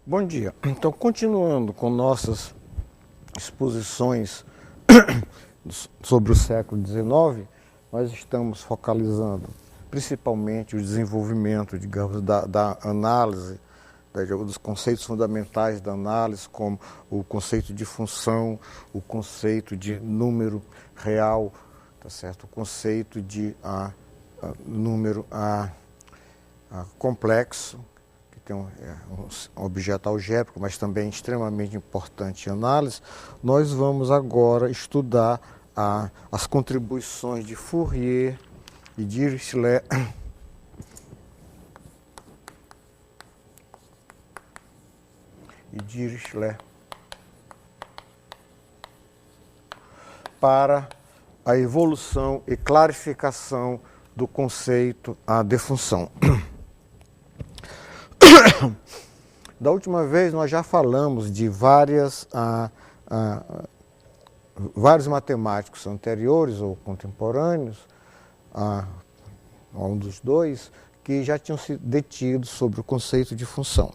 Bom dia. Então, continuando com nossas exposições sobre o século XIX, nós estamos focalizando principalmente o desenvolvimento, digamos, da análise, dos conceitos fundamentais da análise, como o conceito de função, o conceito de número real, tá certo? O conceito de número complexo, tem um objeto algébrico, mas também extremamente importante em análise. Nós vamos agora estudar as contribuições de Fourier e Dirichlet para a evolução e clarificação do conceito de função. Da última vez nós já falamos de vários matemáticos anteriores ou contemporâneos, um dos dois, que já tinham se detido sobre o conceito de função.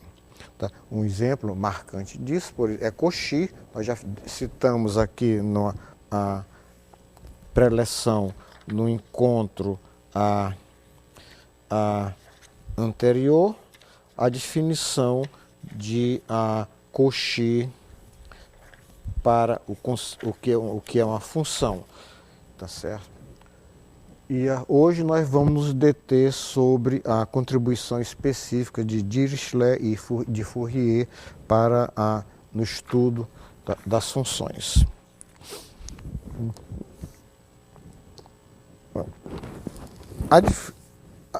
Tá? Um exemplo marcante disso é Cauchy. Nós já citamos aqui na preleção, no encontro anterior, a definição de Cauchy para o que é uma função, tá certo? E hoje nós vamos nos deter sobre a contribuição específica de Dirichlet e de Fourier para no estudo das funções.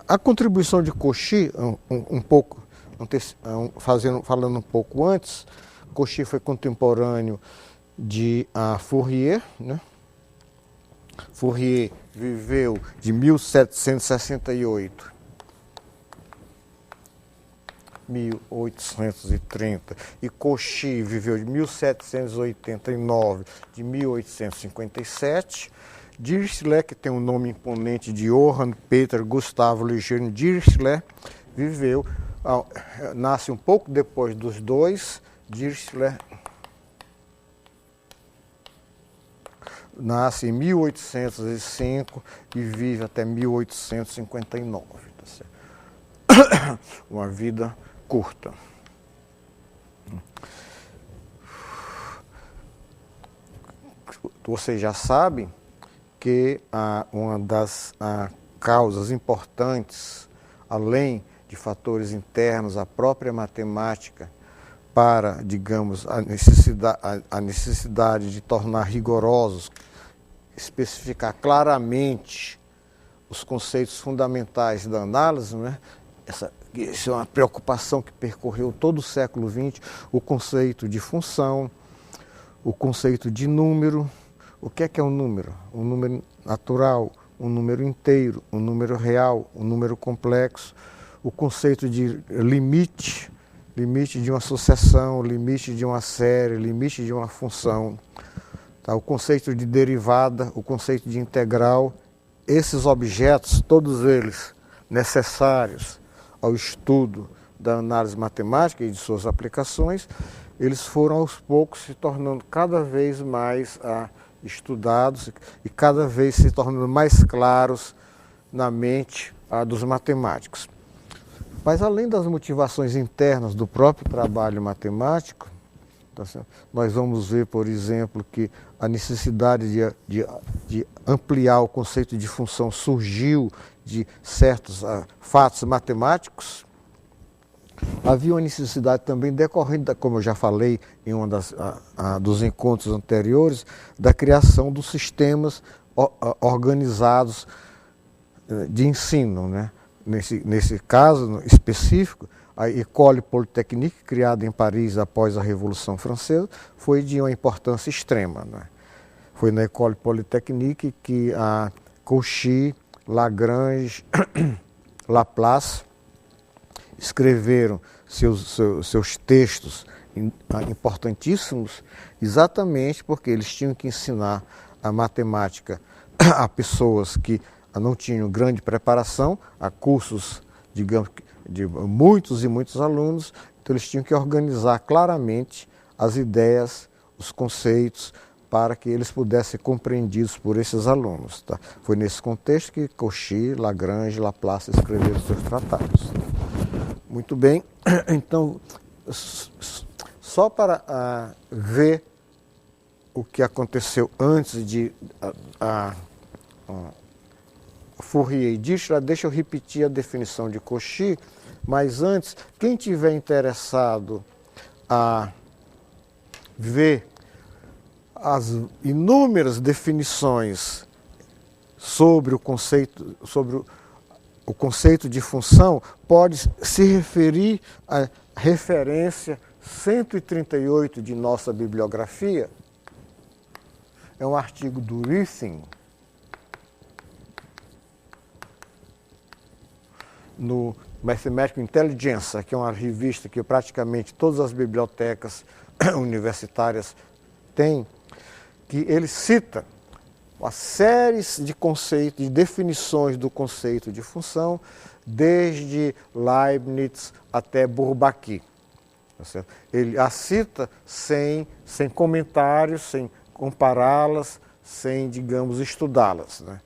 A contribuição de Cauchy, falando um pouco antes, Cauchy foi contemporâneo de Fourier, né? Fourier viveu de 1768 a 1830 e Cauchy viveu de 1789 a 1857. Dirichlet, que tem um nome imponente de Johann Peter Gustav Lejeune Dirichlet, nasce um pouco depois dos dois. Dirichlet nasce em 1805 e vive até 1859. Tá certo? Uma vida curta. Vocês já sabem que uma das causas importantes, além de fatores internos, a própria matemática, para, digamos, a necessidade de tornar rigorosos, especificar claramente os conceitos fundamentais da análise, né? Essa é uma preocupação que percorreu todo o século XX, o conceito de função, o conceito de número. O que é um número? Um número natural, um número inteiro, um número real, um número complexo, o conceito de limite de uma sucessão, limite de uma série, limite de uma função, tá? O conceito de derivada, o conceito de integral. Esses objetos, todos eles necessários ao estudo da análise matemática e de suas aplicações, eles foram aos poucos se tornando cada vez mais estudados e cada vez se tornando mais claros na mente dos matemáticos. Mas além das motivações internas do próprio trabalho matemático, tá certo? Nós vamos ver, por exemplo, que a necessidade de ampliar o conceito de função surgiu de certos fatos matemáticos. Havia uma necessidade também decorrente, como eu já falei em um dos encontros anteriores, da criação dos sistemas organizados de ensino, né? Nesse caso específico, a École Polytechnique, criada em Paris após a Revolução Francesa, foi de uma importância extrema, né? Foi na École Polytechnique que Cauchy, Lagrange, Laplace escreveram seus textos importantíssimos, exatamente porque eles tinham que ensinar a matemática a pessoas que não tinham grande preparação, a cursos, digamos, de muitos e muitos alunos. Então eles tinham que organizar claramente as ideias, os conceitos, para que eles pudessem ser compreendidos por esses alunos. Tá? Foi nesse contexto que Cauchy, Lagrange e Laplace escreveram seus tratados. Muito bem, então, só para ver o que aconteceu antes de Fourier e Dirichlet, deixa eu repetir a definição de Cauchy, mas antes, quem tiver interessado a ver as inúmeras definições sobre o conceito de função, pode se referir à referência 138 de nossa bibliografia. É um artigo do Rithing, no Mathematical Intelligence, que é uma revista que praticamente todas as bibliotecas universitárias têm, que ele cita uma série de conceitos, de definições do conceito de função, desde Leibniz até Bourbaki. Tá certo? Ele a cita sem comentários, sem compará-las, sem, digamos, estudá-las. Né?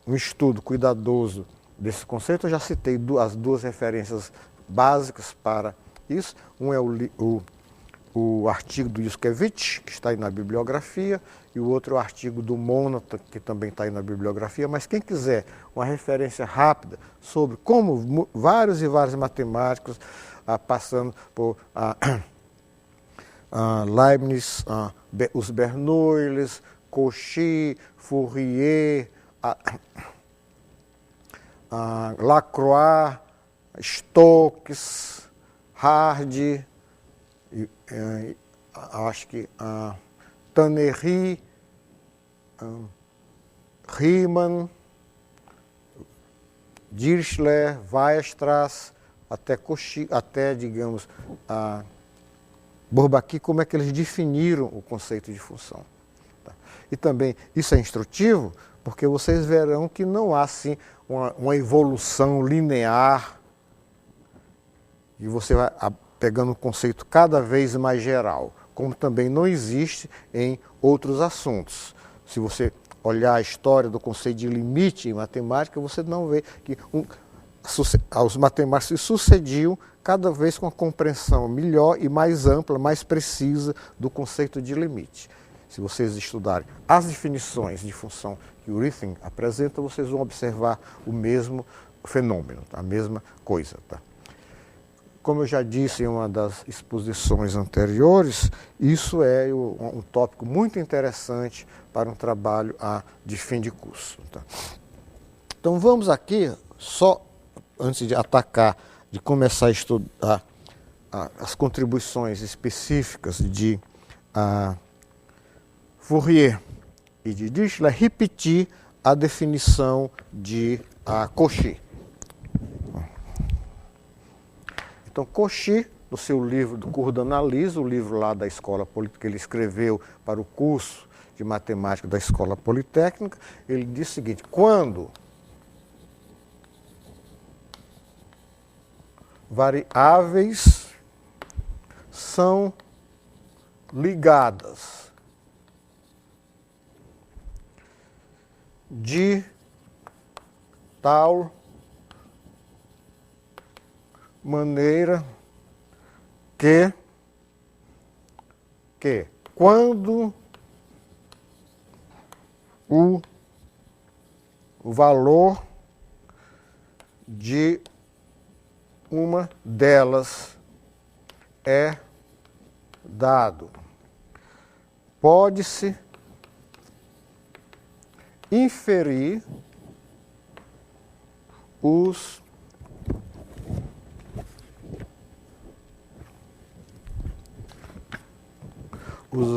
Um estudo cuidadoso desse conceito, eu já citei as duas referências básicas para isso. Um é o artigo do Yuskevich, que está aí na bibliografia, e o outro é o artigo do Monod, que também está aí na bibliografia. Mas quem quiser uma referência rápida sobre como vários e vários matemáticos, passando por Leibniz, os Bernoullis, Cauchy, Fourier, Lacroix, Stokes, Hardy, acho que Tannery, Riemann, Dirichlet, Weierstrass, até Cauchy, até, digamos, Bourbaki, como é que eles definiram o conceito de função. Tá? E também, isso é instrutivo, porque vocês verão que não há, assim, uma evolução linear, e você vai pegando um conceito cada vez mais geral, como também não existe em outros assuntos. Se você olhar a história do conceito de limite em matemática, você não vê que os matemáticos se sucediam cada vez com uma compreensão melhor e mais ampla, mais precisa do conceito de limite. Se vocês estudarem as definições de função que o Rithing apresenta, vocês vão observar o mesmo fenômeno, a mesma coisa. Tá? Como eu já disse em uma das exposições anteriores, isso é um tópico muito interessante para um trabalho de fim de curso. Tá? Então vamos aqui, só antes de atacar, de começar a estudar as contribuições específicas de Fourier e de Dirichlet, repetir a definição de Cauchy. Então, Cauchy, no seu livro do Cours d'Analyse, o livro lá da Escola Politécnica, que ele escreveu para o curso de matemática da Escola Politécnica, ele diz o seguinte: quando variáveis são ligadas de tal maneira que quando o valor de uma delas é dado, pode-se inferir os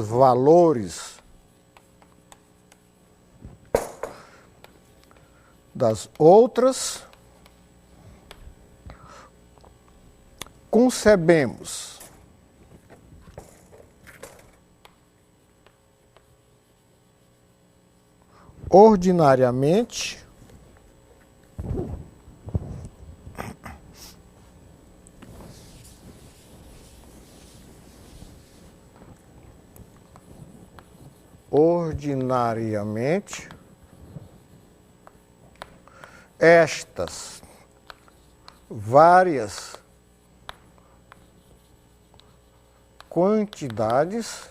valores das outras, concebemos ordinariamente ordinariamente estas várias quantidades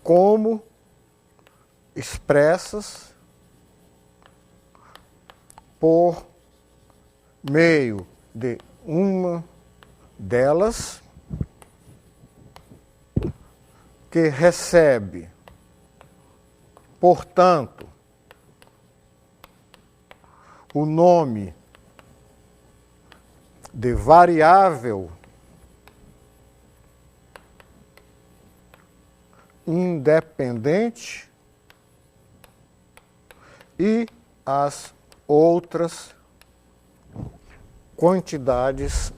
como expressas por meio de uma delas que recebe, portanto, o nome de variável independente e as outras quantidades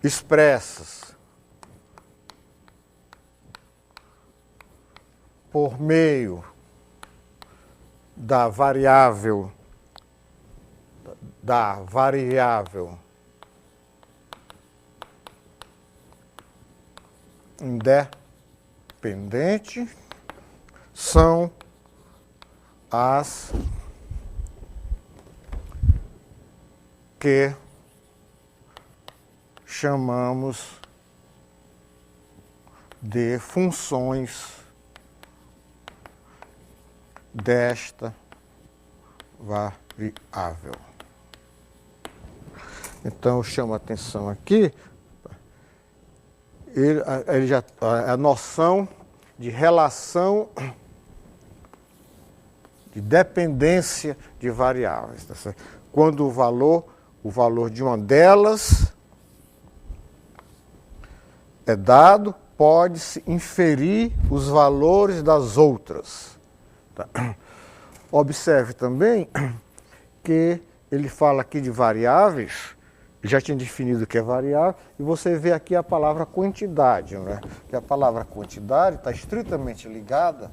expressas por meio da variável independente são as que chamamos de funções desta variável. Então, eu chamo a atenção aqui, a noção de relação de dependência de variáveis. Tá certo? Quando o valor de uma delas é dado, pode-se inferir os valores das outras. Tá? Observe também que ele fala aqui de variáveis, já tinha definido o que é variável, e você vê aqui a palavra quantidade, né? Que a palavra quantidade está estritamente ligada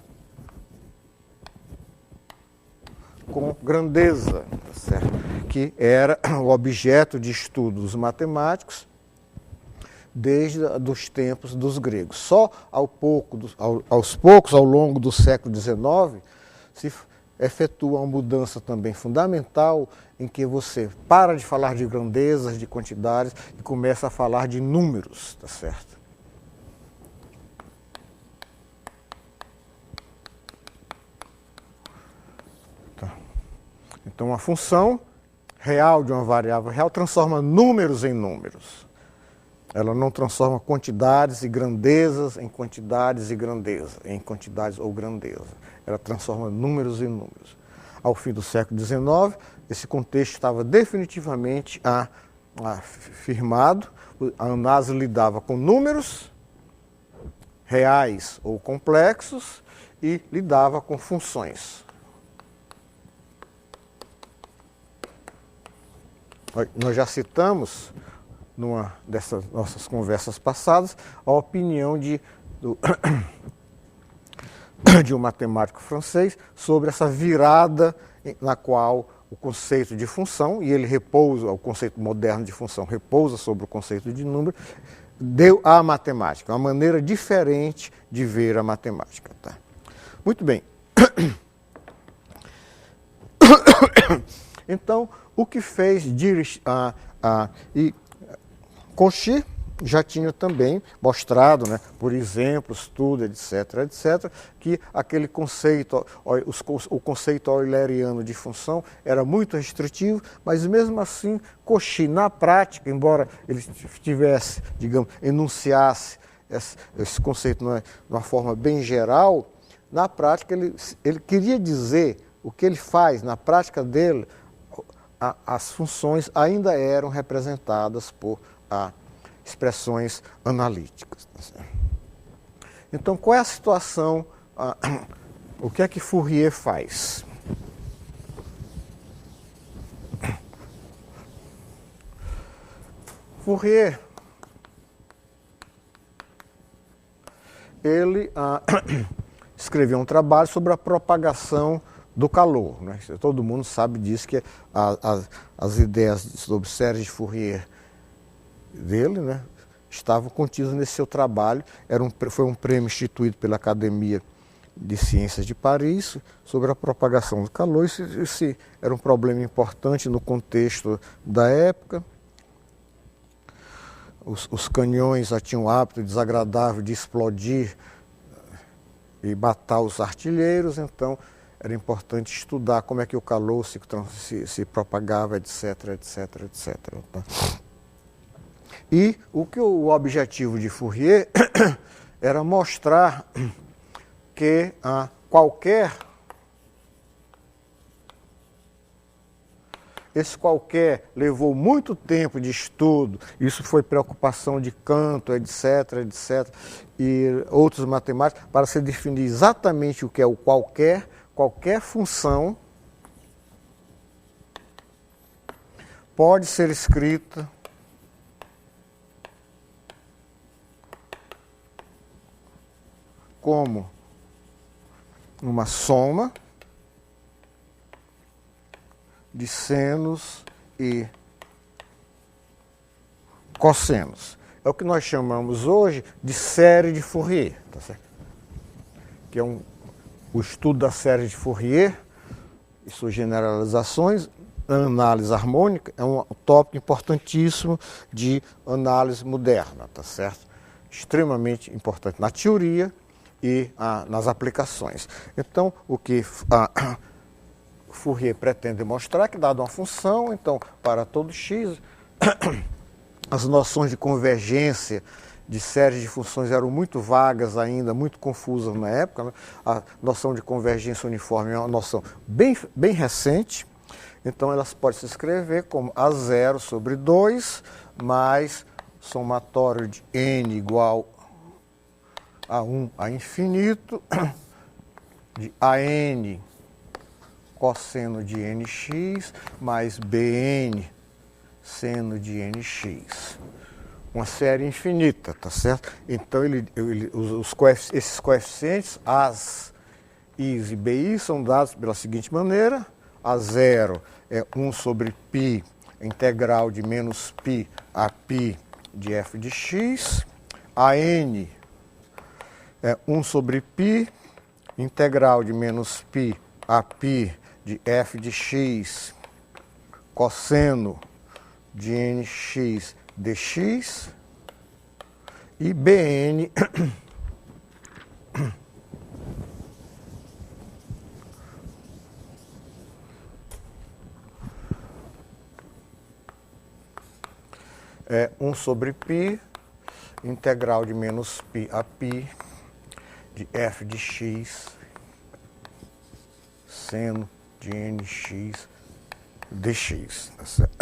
com grandeza, tá certo? Que era o objeto de estudo dos matemáticos desde os tempos dos gregos. Só aos poucos, ao longo do século XIX, se efetua uma mudança também fundamental em que você para de falar de grandezas, de quantidades e começa a falar de números, tá certo? Tá. Então, a função real de uma variável real transforma números em números. Ela não transforma quantidades e grandezas em quantidades e grandeza, em quantidades ou grandeza. Ela transforma números em números. Ao fim do século XIX, esse contexto estava definitivamente firmado. A análise lidava com números reais ou complexos e lidava com funções. Nós já citamos, numa dessas nossas conversas passadas, a opinião de um matemático francês sobre essa virada na qual o conceito de função, e ele repousa, o conceito moderno de função repousa sobre o conceito de número, deu à matemática, uma maneira diferente de ver a matemática. Tá? Muito bem. Então, o que fez e Cauchy já tinha também mostrado, né, por exemplos, tudo, etc., que aquele conceito, o conceito euleriano de função era muito restritivo, mas mesmo assim, Cauchy, na prática, embora ele tivesse, digamos, enunciasse esse conceito de uma forma bem geral, na prática ele queria dizer o que ele faz, na prática dele, as funções ainda eram representadas por expressões analíticas. Então, qual é a situação? O que é que Fourier faz? Fourier, ele escreveu um trabalho sobre a propagação do calor, né? Todo mundo sabe disso, que as ideias sobre séries de Fourier dele, né, estavam contidas nesse seu trabalho. Foi um prêmio instituído pela Academia de Ciências de Paris sobre a propagação do calor. Esse era um problema importante no contexto da época. Os canhões já tinham o hábito desagradável de explodir e matar os artilheiros, então era importante estudar como é que o calor se propagava, etc, etc, etc. E o objetivo de Fourier era mostrar que esse qualquer levou muito tempo de estudo, isso foi preocupação de Cantor, etc, etc, e outros matemáticos, para se definir exatamente o que é o qualquer função pode ser escrita como uma soma de senos e cossenos. É o que nós chamamos hoje de série de Fourier, tá certo? Que é o estudo da série de Fourier e suas generalizações. A análise harmônica é um tópico importantíssimo de análise moderna, tá certo? Extremamente importante na teoria e nas aplicações. Então, o que Fourier pretende mostrar que, dado uma função, então, para todo x, as noções de convergência de séries de funções eram muito vagas ainda, muito confusas na época, né? A noção de convergência uniforme é uma noção bem recente, então elas podem se escrever como A0 sobre 2 mais somatório de n igual a 1 a infinito de AN cosseno de nx mais Bn seno de nx. Uma série infinita, tá certo? Então esses coeficientes, As, Is e Bi, são dados pela seguinte maneira: A0 é 1 sobre π, integral de menos π a π de f de x. AN é 1 sobre π, integral de menos π a π de f de x, cosseno de nx dx, e Bn é 1 sobre π, integral de menos π a π de f de x, seno de nx dx. Tá certo?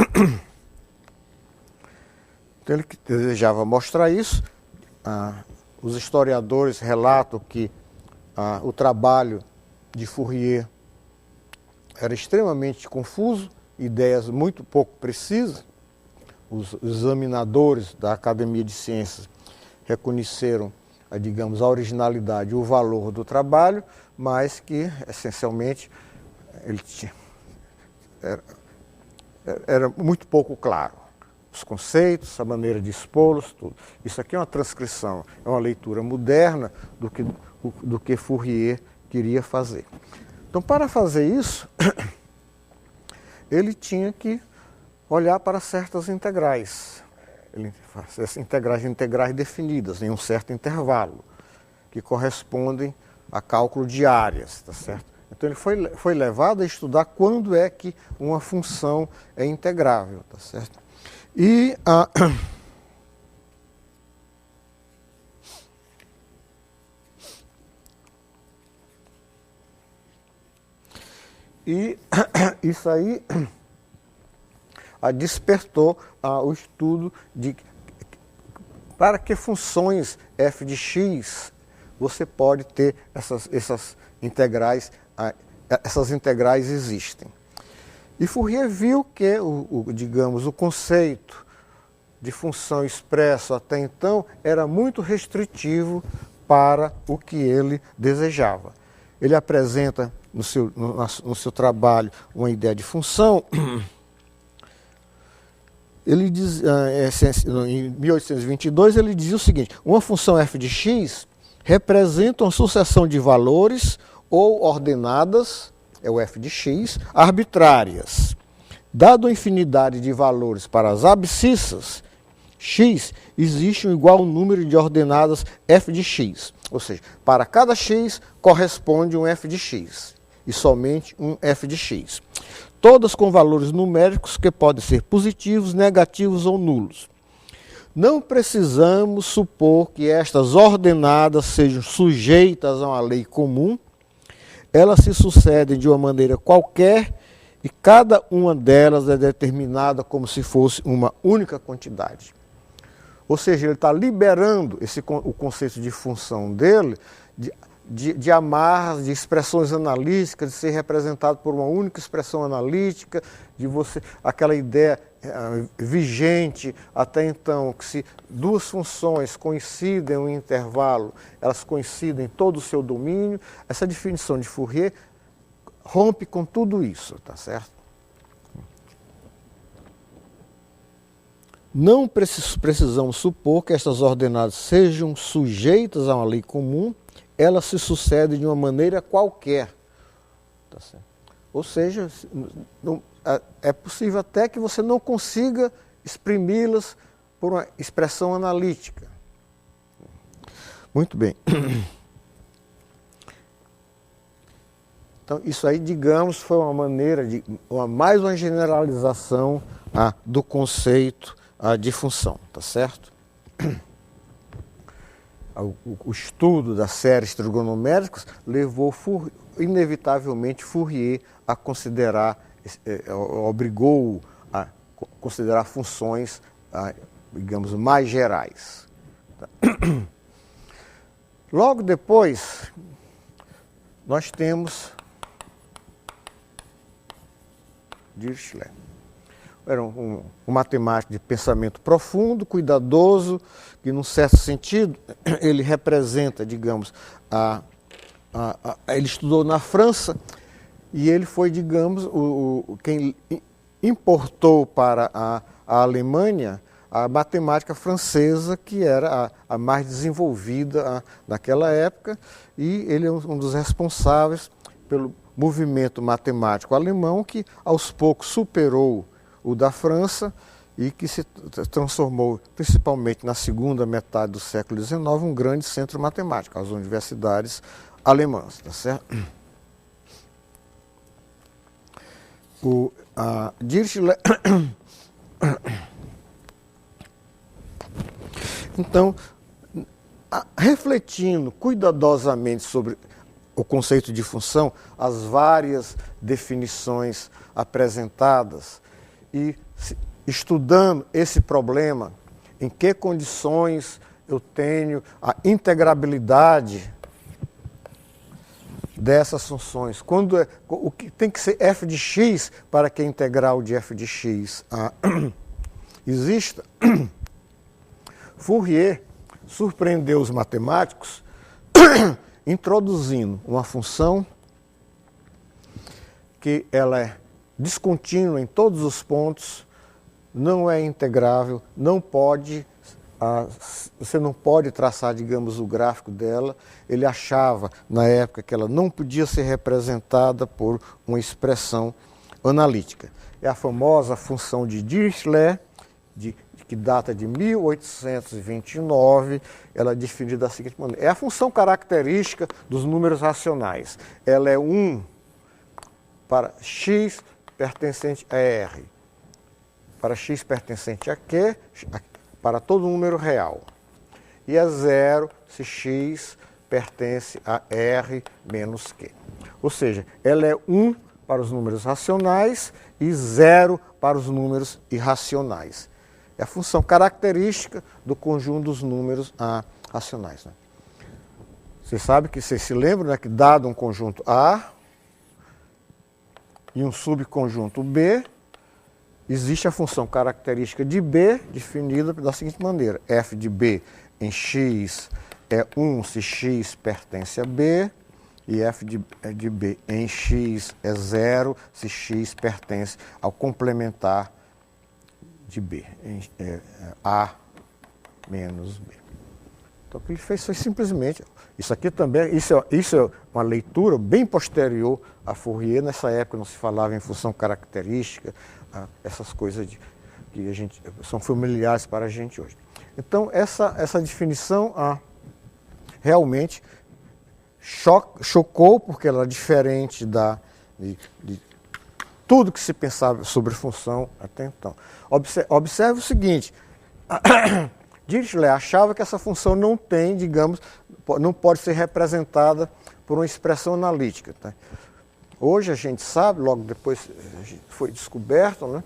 Então, ele desejava mostrar isso. Os historiadores relatam que o trabalho de Fourier era extremamente confuso, ideias muito pouco precisas. Os examinadores da Academia de Ciências reconheceram, digamos, a originalidade e o valor do trabalho, mas que, essencialmente, ele era muito pouco claro. Os conceitos, a maneira de expô-los, tudo. Isso aqui é uma transcrição, é uma leitura moderna do que Fourier queria fazer. Então, para fazer isso, ele tinha que olhar para certas integrais. Essas integrais definidas em um certo intervalo, que correspondem a cálculo de áreas, tá certo? Então ele foi levado a estudar quando é que uma função é integrável, tá certo? E isso aí despertou o estudo de para que funções f de x você pode ter essas integrais, essas integrais existem. E Fourier viu que, digamos, o conceito de função expresso até então era muito restritivo para o que ele desejava. Ele apresenta no seu trabalho uma ideia de função, ele diz, em 1822, ele dizia o seguinte: uma função f de x representa uma sucessão de valores ou ordenadas, é o f de x, arbitrárias. Dado a infinidade de valores para as abscissas x, existe um igual número de ordenadas f de x. Ou seja, para cada x corresponde um f de x e somente um f de x. Todas com valores numéricos que podem ser positivos, negativos ou nulos. Não precisamos supor que estas ordenadas sejam sujeitas a uma lei comum. Elas se sucedem de uma maneira qualquer e cada uma delas é determinada como se fosse uma única quantidade. Ou seja, ele está liberando o conceito de função dele de amarras, de expressões analíticas, de ser representado por uma única expressão analítica, de você, aquela ideia vigente até então, que se duas funções coincidem em um intervalo, elas coincidem em todo o seu domínio. Essa definição de Fourier rompe com tudo isso, tá certo? Não precisamos supor que estas ordenadas sejam sujeitas a uma lei comum, elas se sucedem de uma maneira qualquer. Tá certo? Ou seja, é possível até que você não consiga exprimi-las por uma expressão analítica. Muito bem. Então, isso aí, digamos, foi uma maneira de mais uma generalização do conceito de função, tá certo? O estudo das séries trigonométricas levou inevitavelmente Fourier a considerar, obrigou a considerar funções, digamos, mais gerais. Logo depois, nós temos Dirichlet. Era um matemático de pensamento profundo, cuidadoso, que, num certo sentido, ele representa, digamos, ele estudou na França e ele foi, digamos, quem importou para a Alemanha a matemática francesa, que era a mais desenvolvida naquela época, e ele é um dos responsáveis pelo movimento matemático alemão, que aos poucos superou o da França e que se transformou, principalmente na segunda metade do século XIX, um grande centro matemático, as universidades alemãs, tá certo? Dirichlet... Então, refletindo cuidadosamente sobre o conceito de função, as várias definições apresentadas, e estudando esse problema, em que condições eu tenho a integrabilidade dessas funções, o que tem que ser f de x para que a integral de f de x exista, Fourier surpreendeu os matemáticos introduzindo uma função que ela é descontínua em todos os pontos, não é integrável, você não pode traçar, digamos, o gráfico dela. Ele achava, na época, que ela não podia ser representada por uma expressão analítica. É a famosa função de Dirichlet, que data de 1829, ela é definida da seguinte maneira. É a função característica dos números racionais. Ela é 1 para x pertencente a R, para x pertencente a Q, para todo número real. E é 0 se x pertence a R menos Q. Ou seja, ela é 1 para os números racionais e 0 para os números irracionais. É a função característica do conjunto dos números racionais. Né? Você sabe que, você se lembra, né, que dado um conjunto A e um subconjunto B, existe a função característica de B, definida da seguinte maneira. F de B em x é 1 se x pertence a B, e f de b em x é zero se x pertence ao complementar de b, a menos b. Então, o que ele fez foi simplesmente, isso aqui também, isso é uma leitura bem posterior a Fourier. Nessa época não se falava em função característica, essas coisas que são familiares para a gente hoje. Então, essa definição realmente chocou, porque ela era diferente de tudo que se pensava sobre função até então. Observe o seguinte, Dirichlet achava que essa função não tem, digamos, não pode ser representada por uma expressão analítica. Tá? Hoje a gente sabe, logo depois foi descoberto, né,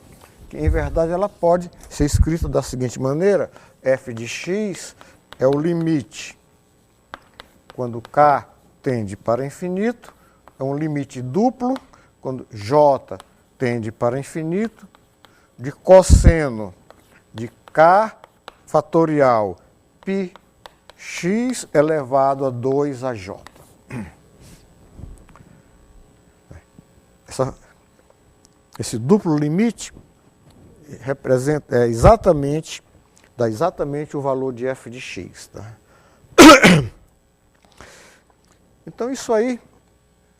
que em verdade ela pode ser escrita da seguinte maneira: f de x é o limite quando k tende para infinito, é um limite duplo quando j tende para infinito, de cosseno de k fatorial π x elevado a 2aj. Esse duplo limite dá exatamente o valor de f de x. Tá? Então isso aí,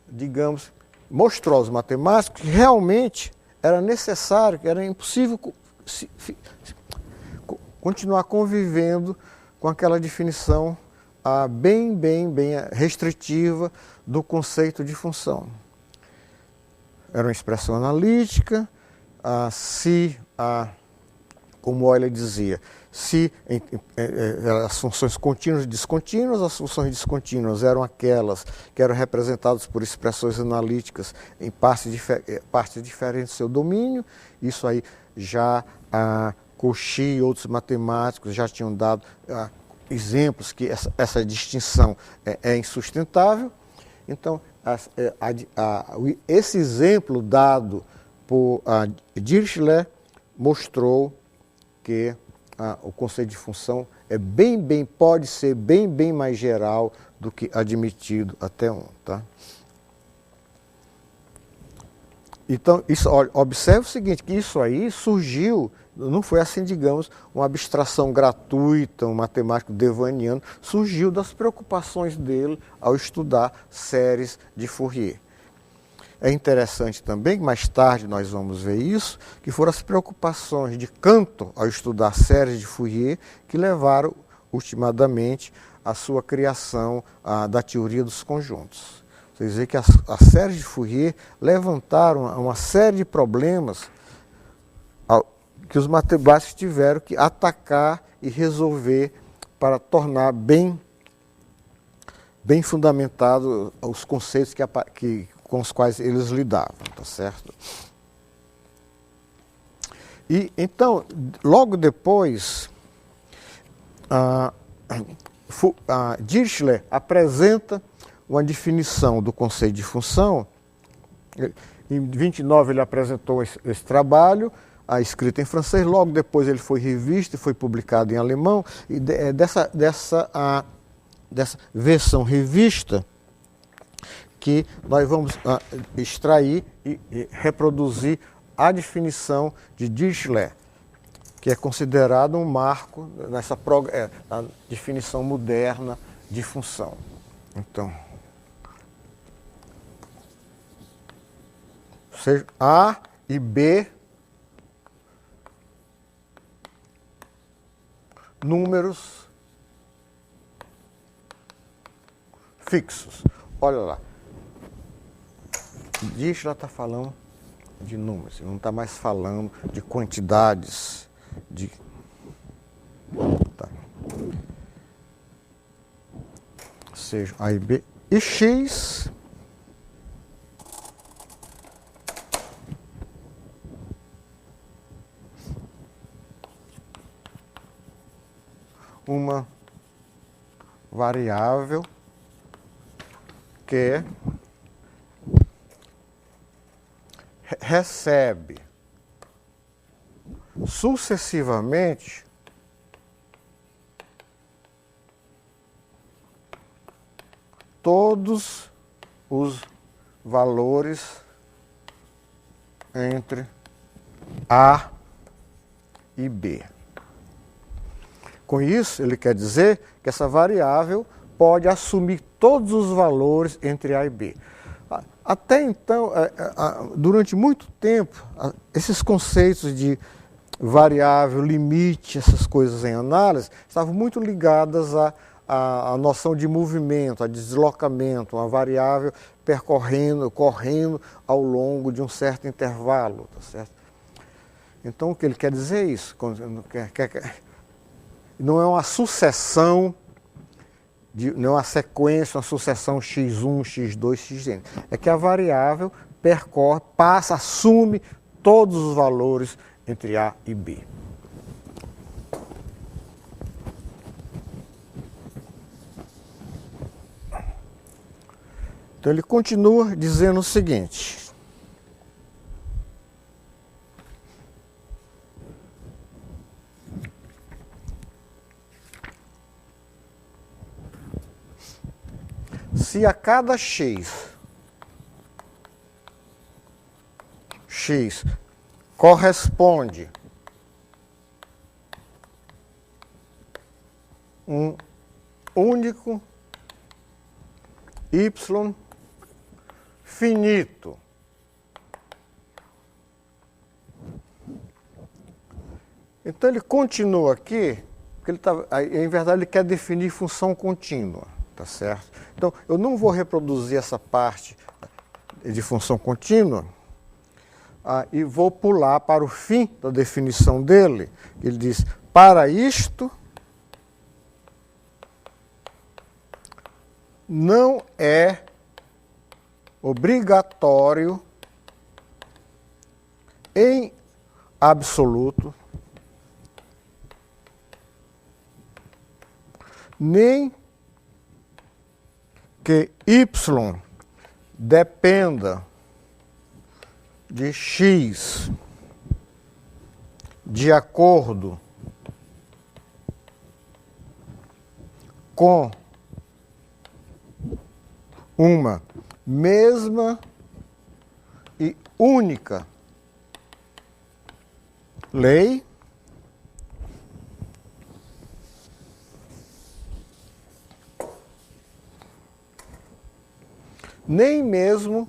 digamos, mostrou aos matemáticos que realmente era necessário, que era impossível continuar convivendo com aquela definição bem restritiva do conceito de função. Era uma expressão analítica, como Euler dizia, se as funções contínuas e descontínuas, as funções descontínuas eram aquelas que eram representadas por expressões analíticas em partes diferentes do seu domínio. Isso aí já Cauchy e outros matemáticos já tinham dado exemplos que essa distinção é insustentável. Então, esse exemplo dado por Dirichlet mostrou que o conceito de função pode ser bem mais geral do que admitido até ontem. Tá? Então, observe o seguinte, que isso aí surgiu, não foi assim, digamos, uma abstração gratuita, um matemático devaniano, surgiu das preocupações dele ao estudar séries de Fourier. É interessante também, que mais tarde nós vamos ver isso, que foram as preocupações de Cantor ao estudar séries de Fourier que levaram, ultimadamente, à sua criação da teoria dos conjuntos. Vocês veem que as séries de Fourier levantaram uma série de problemas que os matemáticos tiveram que atacar e resolver para tornar bem fundamentados os conceitos com os quais eles lidavam, tá certo? E então, logo depois, Dirichlet apresenta uma definição do conceito de função. Em 29 ele apresentou esse trabalho, escrito em francês. Logo depois ele foi revisto e foi publicado em alemão. E dessa versão revista que nós vamos extrair e reproduzir a definição de Dirichlet, que é considerado um marco nessa a definição moderna de função. Então, seja A e B números fixos. Olha lá. Dirichlet está falando de números, não está mais falando de quantidades, tá. Seja A e B e X uma variável que recebe sucessivamente todos os valores entre A e B. Com isso, ele quer dizer que essa variável pode assumir todos os valores entre A e B. Até então, durante muito tempo, esses conceitos de variável, limite, essas coisas em análise, estavam muito ligadas à noção de movimento, a deslocamento, uma variável correndo ao longo de um certo intervalo, tá certo? Então, o que ele quer dizer é isso. Não é uma sucessão, não é uma sequência, uma sucessão x1, x2, xn. É que a variável assume todos os valores entre A e B. Então ele continua dizendo o seguinte: se a cada x corresponde um único y finito, então ele continua aqui, porque em verdade ele quer definir função contínua, tá certo? Então eu não vou reproduzir essa parte de função contínua, e vou pular para o fim da definição dele. Ele diz: para isto não é obrigatório em absoluto nem que y dependa de x de acordo com uma mesma e única lei nem mesmo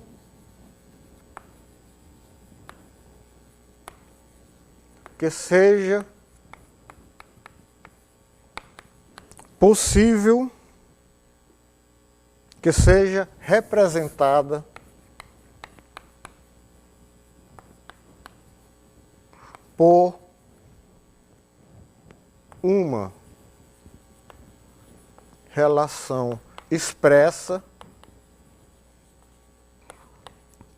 que seja possível que seja representada por uma relação expressa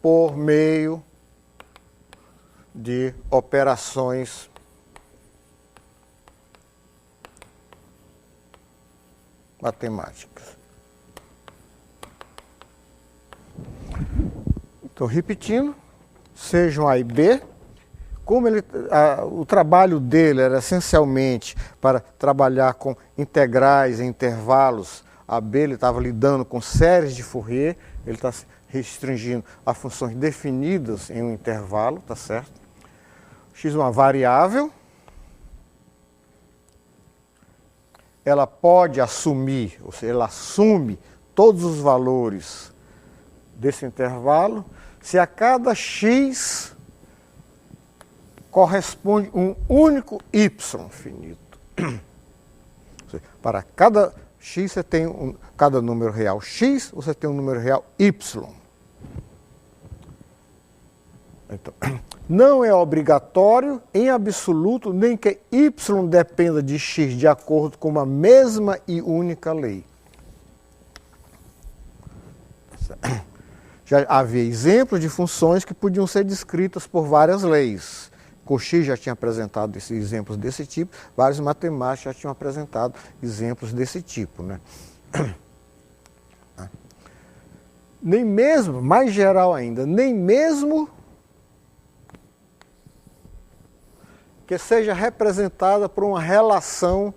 por meio de operações matemáticas. Então, repetindo, sejam A e B, como o trabalho dele era essencialmente para trabalhar com integrais em intervalos, a B ele estava lidando com séries de Fourier, ele está restringindo a funções definidas em um intervalo, tá certo? X é uma variável, ela pode assumir, ou seja, ela assume todos os valores desse intervalo, se a cada x corresponde um único y finito. Para cada x você tem cada número real x, você tem um número real y. Então, não é obrigatório, em absoluto, nem que y dependa de x de acordo com uma mesma e única lei. Já havia exemplos de funções que podiam ser descritas por várias leis. Cauchy já tinha apresentado esses exemplos desse tipo, vários matemáticos já tinham apresentado exemplos desse tipo, né? Nem mesmo, mais geral ainda, nem mesmo que seja representada por uma relação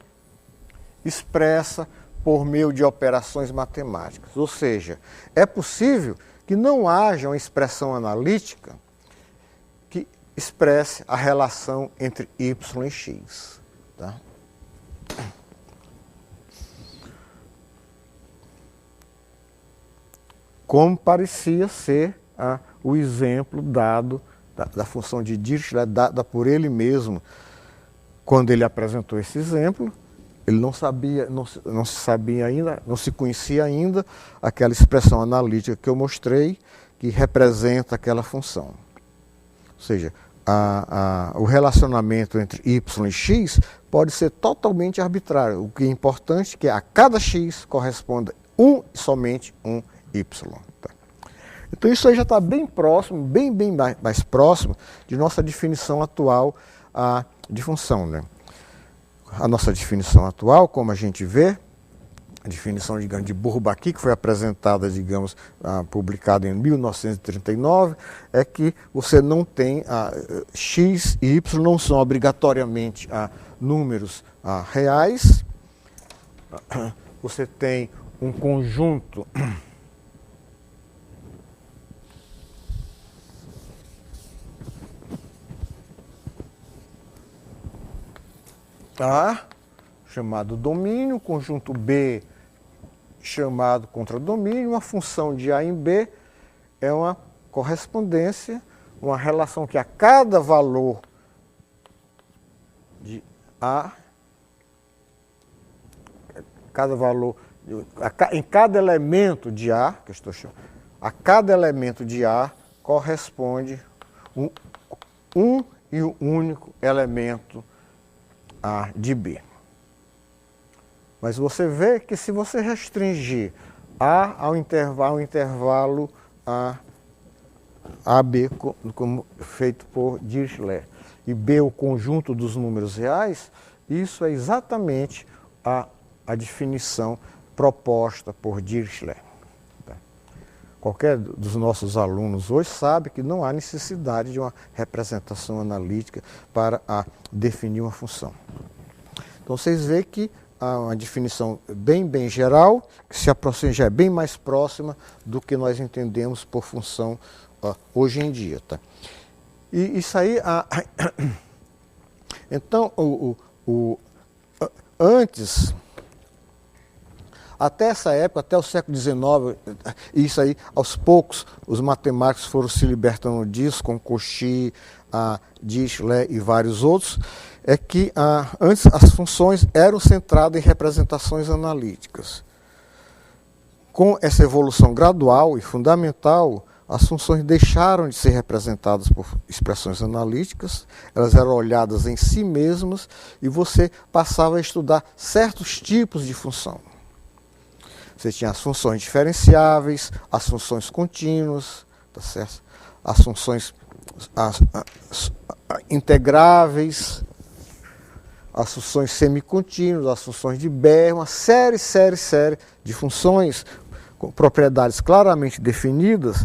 expressa por meio de operações matemáticas. Ou seja, é possível que não haja uma expressão analítica que expresse a relação entre y e x. Tá? Como parecia ser o exemplo dado da função de Dirichlet, dada por ele mesmo. Quando ele apresentou esse exemplo, ele não se sabia ainda, não se conhecia ainda aquela expressão analítica que eu mostrei, que representa aquela função. Ou seja, o relacionamento entre y e x pode ser totalmente arbitrário. O que é importante é que a cada x corresponda somente um y. Tá? Então isso aí já está bem próximo, bem mais próximo de nossa definição atual de função. Né? A nossa definição atual, como a gente vê, a definição, digamos, de Bourbaki, que foi apresentada, digamos, publicada em 1939, é que você não tem, x e y não são obrigatoriamente números reais, você tem um conjunto A, chamado domínio, conjunto B, chamado contradomínio. Uma função de A em B é uma correspondência, uma relação que a cada valor de A, em cada elemento de A, que eu estou chamando, a cada elemento de A corresponde um e o único elemento de B. Mas você vê que se você restringir A ao intervalo AB, como feito por Dirichlet, e B o conjunto dos números reais, isso é exatamente a definição proposta por Dirichlet. Qualquer dos nossos alunos hoje sabe que não há necessidade de uma representação analítica para definir uma função. Então vocês veem que há uma definição bem geral, que se aproxima, já é bem mais próxima do que nós entendemos por função hoje em dia. Tá? E isso aí, então, antes, até essa época, até o século XIX, isso aí, aos poucos, os matemáticos foram se libertando disso, com Cauchy, Dirichlet e vários outros, é que antes as funções eram centradas em representações analíticas. Com essa evolução gradual e fundamental, as funções deixaram de ser representadas por expressões analíticas, elas eram olhadas em si mesmas e você passava a estudar certos tipos de função. Você tinha as funções diferenciáveis, as funções contínuas, tá certo? As funções integráveis, as funções semicontínuas, as funções de Baire, uma série de funções com propriedades claramente definidas,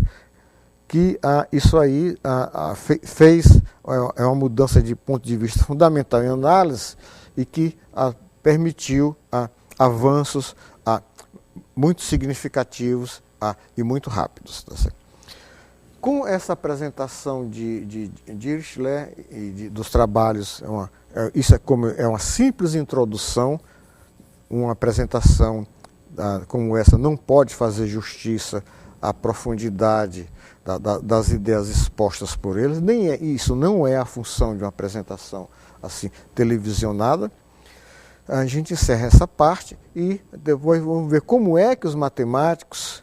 que isso aí fez uma mudança de ponto de vista fundamental em análise e que permitiu avanços muito significativos e muito rápidos. Tá certo? Com essa apresentação de Dirichlet e dos trabalhos, isso é uma simples introdução, uma apresentação como essa não pode fazer justiça à profundidade das ideias expostas por eles, isso não é a função de uma apresentação assim televisionada. A gente encerra essa parte e depois vamos ver como é que os matemáticos,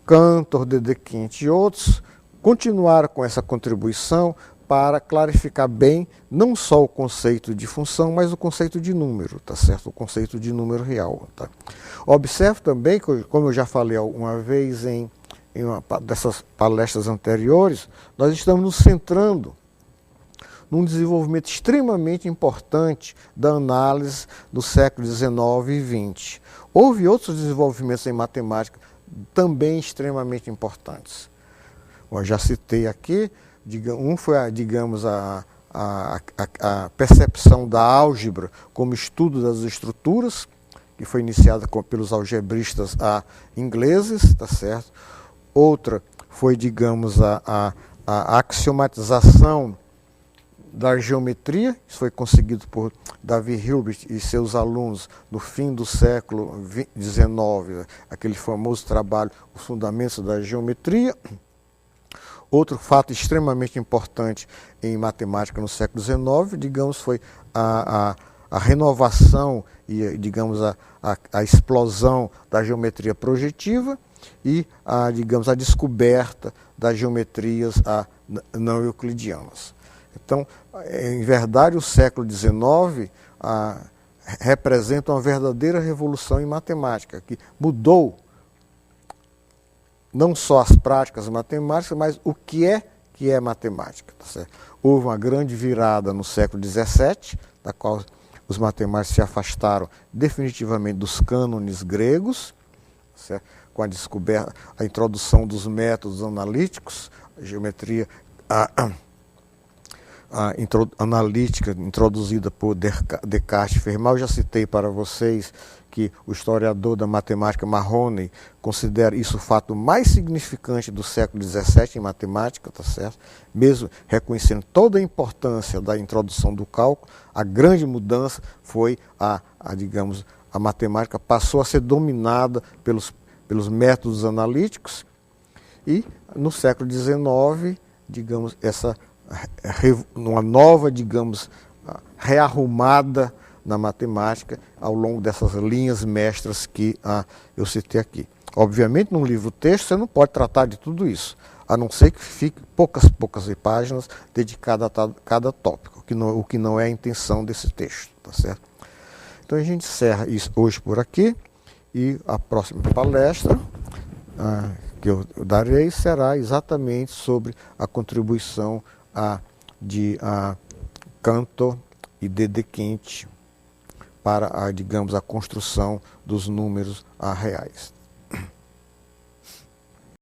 Cantor, Dedekind e outros, continuaram com essa contribuição para clarificar bem não só o conceito de função, mas o conceito de número, tá certo? O conceito de número real. Tá? Observe também, como eu já falei uma vez em uma dessas palestras anteriores, nós estamos nos centrando num desenvolvimento extremamente importante da análise do século XIX e XX. Houve outros desenvolvimentos em matemática também extremamente importantes. Eu já citei aqui, um foi, digamos, a percepção da álgebra como estudo das estruturas, que foi iniciada pelos algebristas ingleses, tá certo? Outra foi, digamos, a axiomatização da geometria, isso foi conseguido por David Hilbert e seus alunos no fim do século XIX, aquele famoso trabalho, Os Fundamentos da Geometria. Outro fato extremamente importante em matemática no século XIX, digamos, foi a renovação e, digamos, a explosão da geometria projetiva e, digamos, a descoberta das geometrias não euclidianas. Então, em verdade, o século XIX representa uma verdadeira revolução em matemática, que mudou não só as práticas matemáticas, mas o que é matemática. Tá certo? Houve uma grande virada no século XVII, da qual os matemáticos se afastaram definitivamente dos cânones gregos, certo? Com a descoberta, a introdução dos métodos analíticos, a geometria analítica introduzida por Descartes e Fermat. Eu já citei para vocês que o historiador da matemática Mahoney considera isso o fato mais significante do século XVII em matemática, tá certo? Mesmo reconhecendo toda a importância da introdução do cálculo, a grande mudança foi digamos, a matemática passou a ser dominada pelos métodos analíticos e no século XIX, digamos, uma nova, digamos, rearrumada na matemática ao longo dessas linhas mestras que eu citei aqui. Obviamente, num livro-texto, você não pode tratar de tudo isso, a não ser que fique poucas páginas dedicadas a cada tópico, o que não é a intenção desse texto, tá certo? Então a gente encerra isso hoje por aqui e a próxima palestra que eu darei será exatamente sobre a contribuição de Cantor e Dedekind para, digamos, a construção dos números reais.